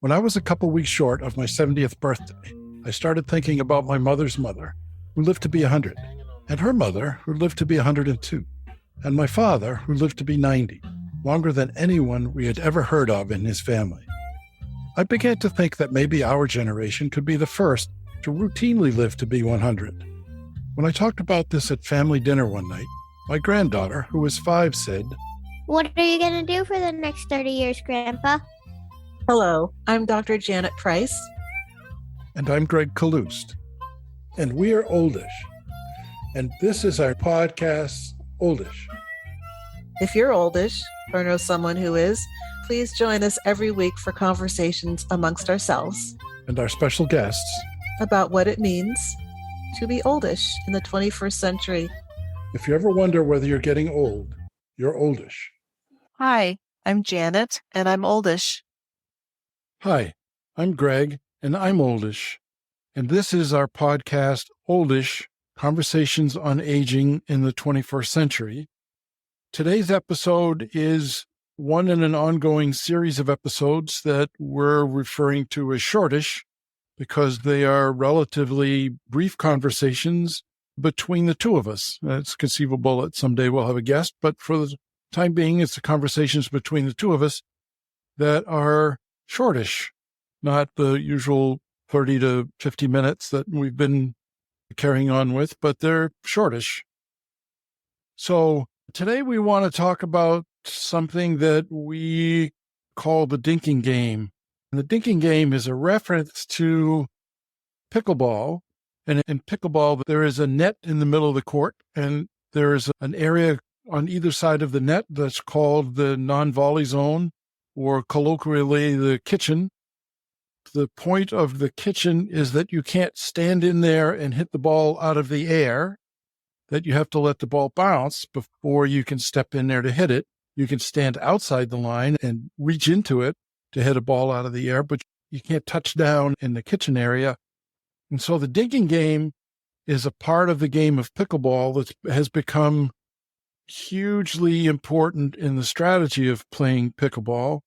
When I was a couple weeks short of my 70th birthday, I started thinking about my mother's mother, who lived to be 100, and her mother, who lived to be 102, and my father, who lived to be 90, longer than anyone we had ever heard of in his family. I began to think that maybe our generation could be the first to routinely live to be 100. When I talked about this at family dinner one night, my granddaughter, who was 5, said, "What are you going to do for the next 30 years, Grandpa?" Hello, I'm Dr. Janet Price. And I'm Gregg Kaloustian. And we are Oldish. And this is our podcast, Oldish. If you're oldish or know someone who is, please join us every week for conversations amongst ourselves And our special guests about what it means to be oldish in the 21st century. If you ever wonder whether you're getting old, you're oldish. Hi, I'm Janet, and I'm oldish. Hi, I'm Gregg, and I'm oldish. And this is our podcast, Oldish, Conversations on Aging in the 21st Century. Today's episode is one in an ongoing series of episodes that we're referring to as Shortish, because they are relatively brief conversations between the two of us. It's conceivable that someday we'll have a guest, but for the time being, it's the conversations between the two of us that are shortish, not the usual 30 to 50 minutes that we've been carrying on with, but they're shortish. So today we want to talk about something that we call the Dinking game. And the Dinking game is a reference to PickleBall. And in PickleBall, there is a net in the middle of the court, and there is an area on either side of the net that's called the non-volley zone, or colloquially the kitchen. The point of the kitchen is that you can't stand in there and hit the ball out of the air, that you have to let the ball bounce before you can step in there to hit it. You can stand outside the line and reach into it to hit a ball out of the air, but you can't touch down in the kitchen area. And so the Dinking game is a part of the game of pickleball that has become hugely important in the strategy of playing pickleball.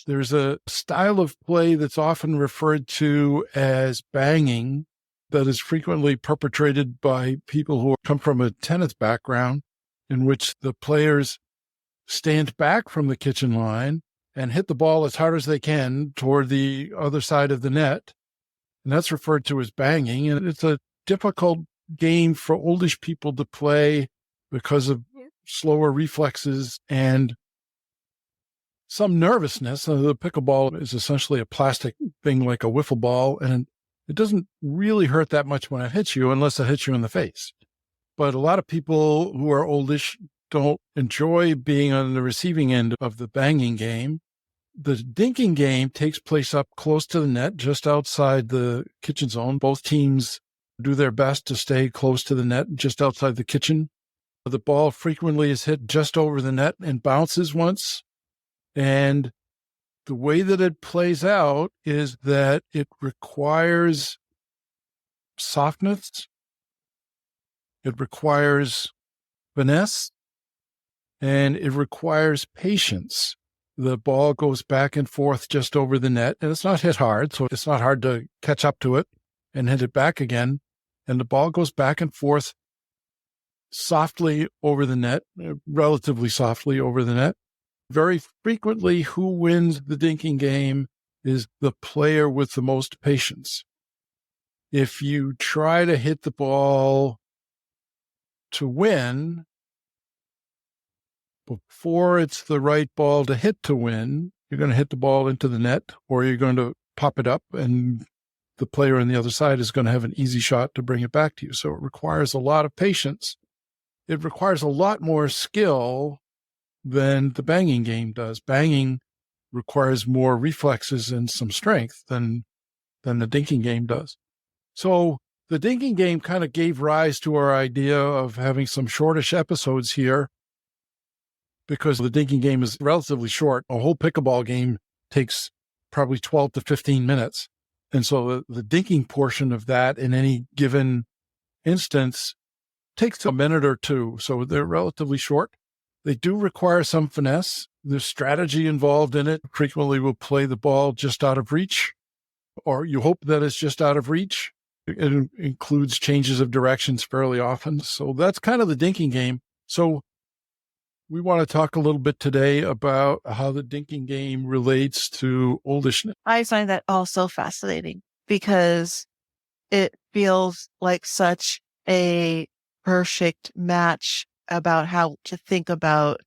There's a style of play that's often referred to as banging that is frequently perpetrated by people who come from a tennis background, in which the players stand back from the kitchen line and hit the ball as hard as they can toward the other side of the net. And that's referred to as banging. And it's a difficult game for oldish people to play because of slower reflexes and some nervousness. The pickleball is essentially a plastic thing like a wiffle ball, and it doesn't really hurt that much when it hits you unless it hits you in the face. But a lot of people who are oldish don't enjoy being on the receiving end of the banging game. The Dinking game takes place up close to the net, just outside the kitchen zone. Both teams do their best to stay close to the net, just outside the kitchen. The ball frequently is hit just over the net and bounces once. And the way that it plays out is that it requires softness, it requires finesse, and it requires patience. The ball goes back and forth just over the net, and it's not hit hard, so it's not hard to catch up to it and hit it back again. And the ball goes back and forth softly over the net, relatively softly over the net. Very frequently, who wins the Dinking game is the player with the most patience. If you try to hit the ball to win before it's the right ball to hit to win, you're going to hit the ball into the net, or you're going to pop it up, and the player on the other side is going to have an easy shot to bring it back to you. So it requires a lot of patience. It requires a lot more skill than the banging game does. Banging requires more reflexes and some strength than the Dinking game does. So the Dinking game kind of gave rise to our idea of having some shortish episodes here, because the Dinking game is relatively short. A whole pickleball game takes probably 12 to 15 minutes. And so the Dinking portion of that in any given instance takes a minute or two. So they're relatively short. They do require some finesse. There's strategy involved in it. Frequently we'll play the ball just out of reach, or you hope that it's just out of reach. It includes changes of directions fairly often. So that's kind of the dinking game. So we want to talk a little bit today about how the dinking game relates to oldishness. I find that also fascinating because it feels like such a perfect match about how to think about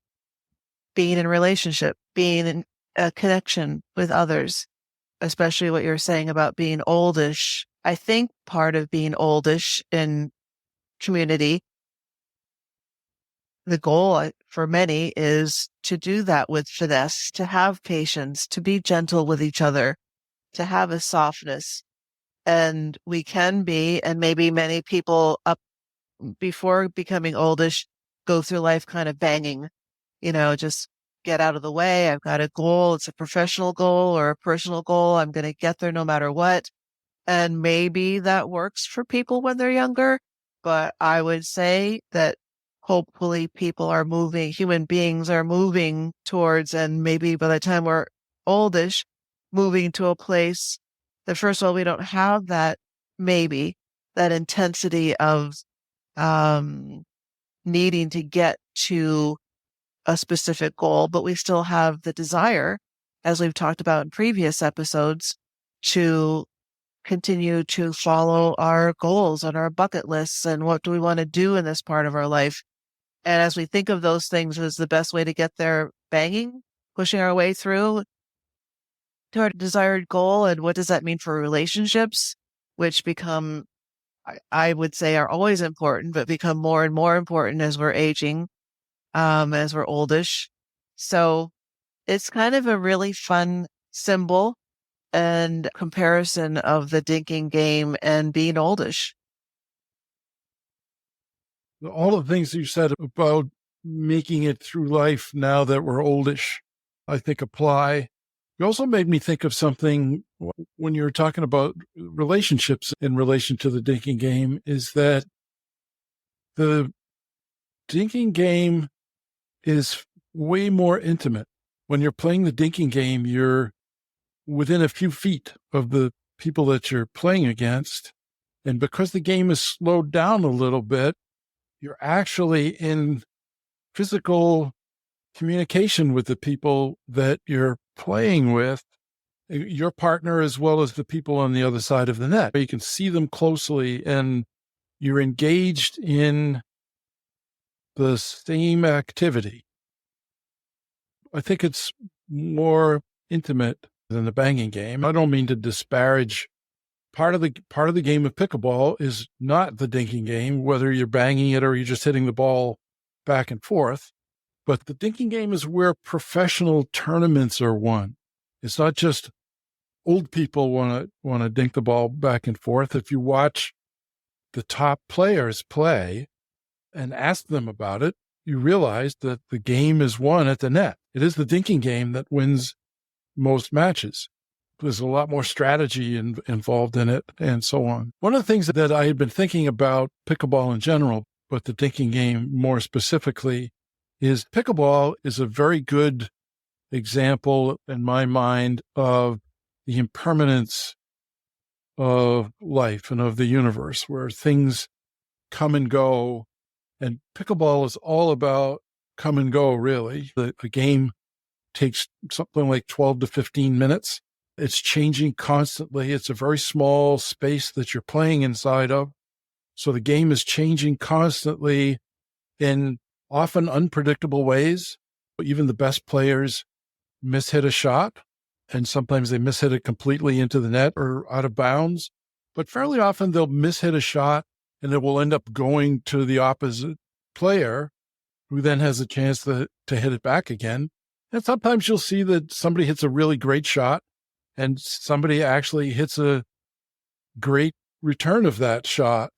being in a relationship, being in a connection with others, especially what you're saying about being oldish. I think part of being oldish in community, the goal for many is to do that with finesse, to have patience, to be gentle with each other, to have a softness. And we can be, and maybe many people up before becoming oldish go through life kind of banging, just get out of the way. I've got a goal. It's a professional goal or a personal goal. I'm going to get there no matter what. And maybe that works for people when they're younger. But I would say that hopefully human beings are moving towards, and maybe by the time we're oldish, moving to a place that, first of all, we don't have that intensity of needing to get to a specific goal, but we still have the desire, as we've talked about in previous episodes, to continue to follow our goals and our bucket lists and what do we want to do in this part of our life. And as we think of those things as the best way to get there, banging, pushing our way through to our desired goal, and what does that mean for relationships, which become, I would say, are always important, but become more and more important as we're aging, as we're oldish. So it's kind of a really fun symbol and comparison of the dinking game and being oldish. All the things you said about making it through life now that we're oldish, I think apply. You also made me think of something when you were talking about relationships in relation to the dinking game, is that the dinking game is way more intimate. When you're playing the dinking game, you're within a few feet of the people that you're playing against. And because the game is slowed down a little bit, you're actually in physical communication with the people that you're playing with, your partner as well as the people on the other side of the net. You can see them closely and you're engaged in the same activity. I think it's more intimate than the banging game. I don't mean to disparage. Part of the game of pickleball is not the dinking game, whether you're banging it or you're just hitting the ball back and forth. But the dinking game is where professional tournaments are won. It's not just old people want to dink the ball back and forth. If you watch the top players play and ask them about it, you realize that the game is won at the net. It is the dinking game that wins most matches. There's a lot more strategy involved in it and so on. One of the things that I had been thinking about pickleball in general, but the dinking game more specifically, is pickleball is a very good example in my mind of the impermanence of life and of the universe, where things come and go. And pickleball is all about come and go, really. The game takes something like 12 to 15 minutes. It's changing constantly. It's a very small space that you're playing inside of. So the game is changing constantly in often unpredictable ways. Even the best players mishit a shot, and sometimes they mishit it completely into the net or out of bounds. But fairly often they'll mishit a shot and it will end up going to the opposite player, who then has a chance to hit it back again. And sometimes you'll see that somebody hits a really great shot and somebody actually hits a great return of that shot.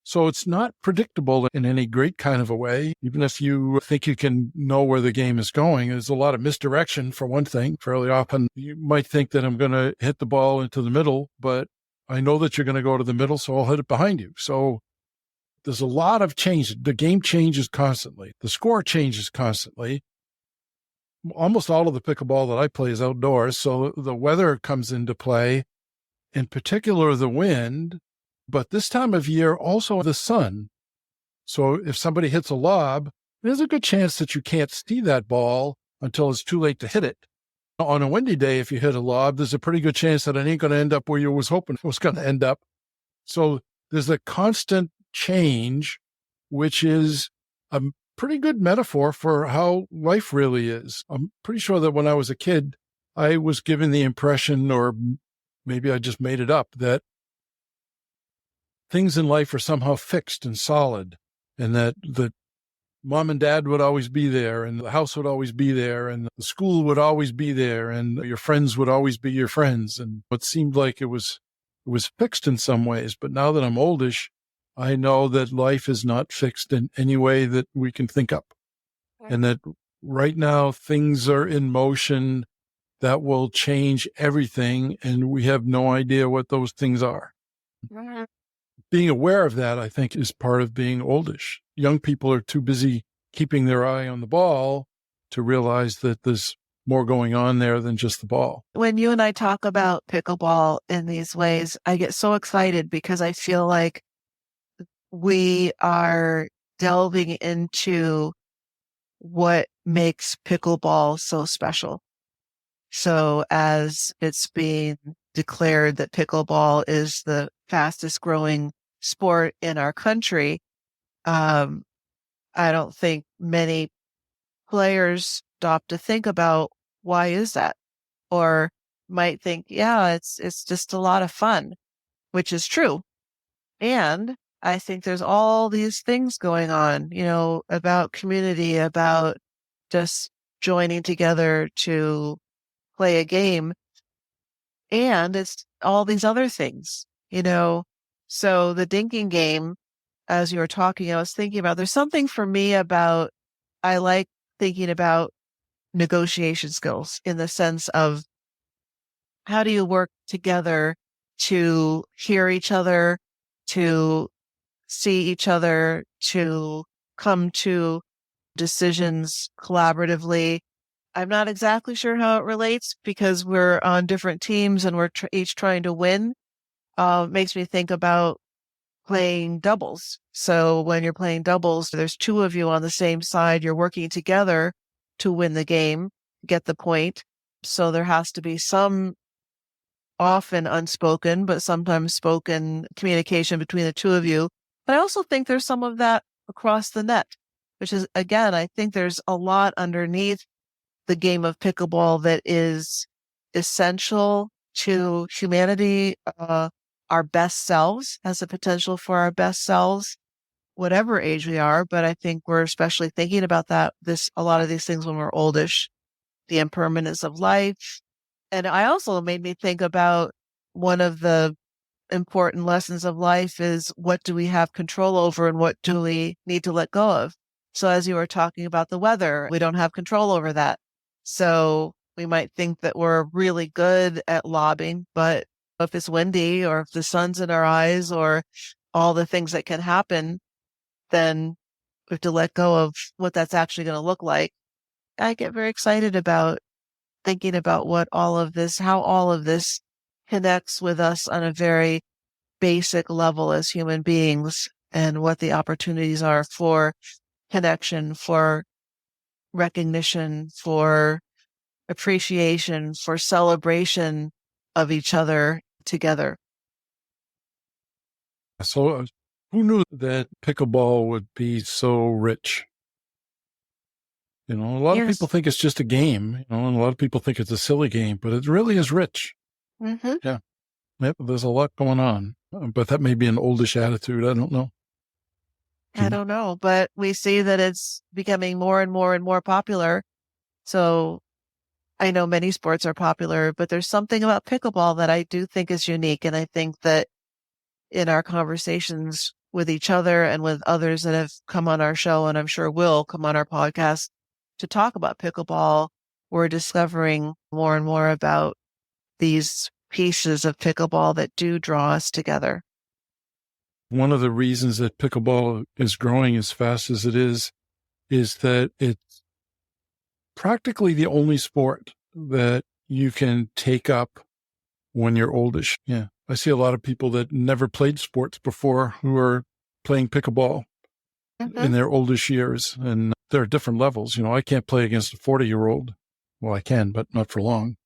So it's not predictable in any great kind of a way. Even if you think you can know where the game is going, there's a lot of misdirection, for one thing. Fairly often you might think that I'm going to hit the ball into the middle, but I know that you're going to go to the middle, so I'll hit it behind you. So there's a lot of change. The game changes constantly. The score changes constantly. almost all of the pickleball that I play is outdoors. So the weather comes into play, in particular, the wind, but this time of year, also the sun. So if somebody hits a lob, there's a good chance that you can't see that ball until it's too late to hit it. On a windy day, if you hit a lob, there's a pretty good chance that it ain't going to end up where you was hoping it was going to end up. So there's a constant change, which is a pretty good metaphor for how life really is. I'm pretty sure that when I was a kid, I was given the impression, or maybe I just made it up, that things in life are somehow fixed and solid, and that the mom and dad would always be there, and the house would always be there, and the school would always be there, and your friends would always be your friends. And it seemed like it was fixed in some ways. But now that I'm oldish, I know that life is not fixed in any way that we can think up. And that right now things are in motion that will change everything, and we have no idea what those things are. Being aware of that, I think, is part of being oldish. Young people are too busy keeping their eye on the ball to realize that there's more going on there than just the ball. When you and I talk about pickleball in these ways, I get so excited because I feel like we are delving into what makes pickleball so special. So as it's being declared that pickleball is the fastest growing sport in our country, I don't think many players stop to think about why is that, or might think, yeah, it's just a lot of fun, which is true. And I think there's all these things going on, about community, about just joining together to play a game. And it's all these other things, So the Dinking game, as you were talking, I was thinking about, there's something for me about, I like thinking about negotiation skills in the sense of how do you work together to hear each other, to see each other, to come to decisions collaboratively. I'm not exactly sure how it relates because we're on different teams and we're each trying to win. Makes me think about playing doubles. So when you're playing doubles, there's two of you on the same side. You're working together to win the game, get the point. So there has to be some often unspoken, but sometimes spoken communication between the two of you. But I also think there's some of that across the net, which is, again, I think there's a lot underneath the game of pickleball that is essential to humanity. Our best selves has the potential for our best selves, whatever age we are. But I think we're especially thinking about a lot of these things when we're oldish, the impermanence of life. And I also made me think about one of the important lessons of life is what do we have control over and what do we need to let go of? So as you were talking about the weather, we don't have control over that. So we might think that we're really good at lobbing, but if it's windy or if the sun's in our eyes or all the things that can happen, then we have to let go of what that's actually going to look like. I get very excited about thinking about how all of this connects with us on a very basic level as human beings and what the opportunities are for connection, for recognition, for appreciation, for celebration of each other together. So who knew that pickleball would be so rich? A lot of people think it's just a game, and a lot of people think it's a silly game, but it really is rich. Mm-hmm. Yeah. Yep, there's a lot going on, but that may be an oldish attitude. I don't know. I don't know, but we see that it's becoming more and more and more popular. So I know many sports are popular, but there's something about pickleball that I do think is unique. And I think that in our conversations with each other and with others that have come on our show, and I'm sure will come on our podcast to talk about pickleball, we're discovering more and more about these pieces of pickleball that do draw us together. One of the reasons that pickleball is growing as fast as it is that it's practically the only sport that you can take up when you're oldish. Yeah. I see a lot of people that never played sports before who are playing pickleball in their oldish years. And there are different levels. I can't play against a 40-year-old. Well, I can, but not for long.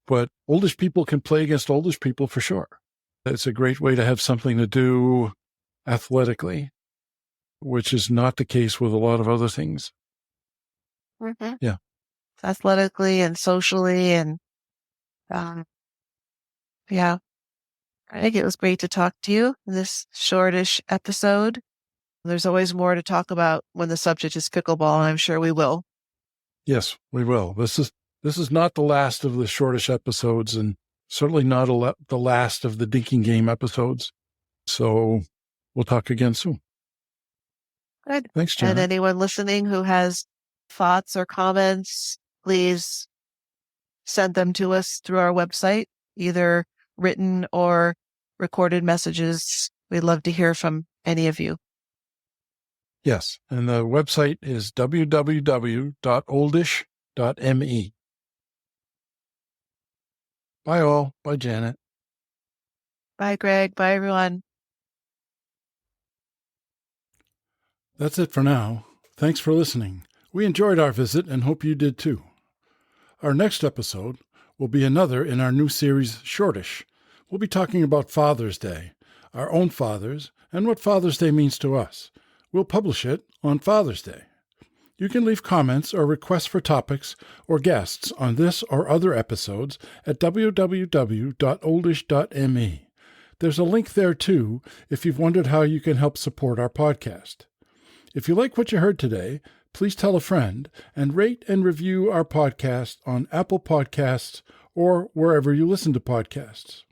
But oldish people can play against oldish people for sure. It's a great way to have something to do athletically, which is not the case with a lot of other things. Yeah. Athletically and socially. And yeah, I think it was great to talk to you in this shortish episode. There's always more to talk about when the subject is pickleball, and I'm sure we will. Yes, we will. This is not the last of the shortish episodes, and certainly not the last of the Dinking game episodes. So we'll talk again soon. Good. Thanks, Janet. And anyone listening who has thoughts or comments, please send them to us through our website, either written or recorded messages. We'd love to hear from any of you. Yes, and the website is www.oldish.me. Bye all. Bye, Janet. Bye, Gregg. Bye, everyone. That's it for now. Thanks for listening. We enjoyed our visit and hope you did too. Our next episode will be another in our new series, Shortish. We'll be talking about Father's Day, our own fathers, and what Father's Day means to us. We'll publish it on Father's Day. You can leave comments or requests for topics or guests on this or other episodes at www.oldish.me. There's a link there too if you've wondered how you can help support our podcast. If you like what you heard today, please tell a friend and rate and review our podcast on Apple Podcasts or wherever you listen to podcasts.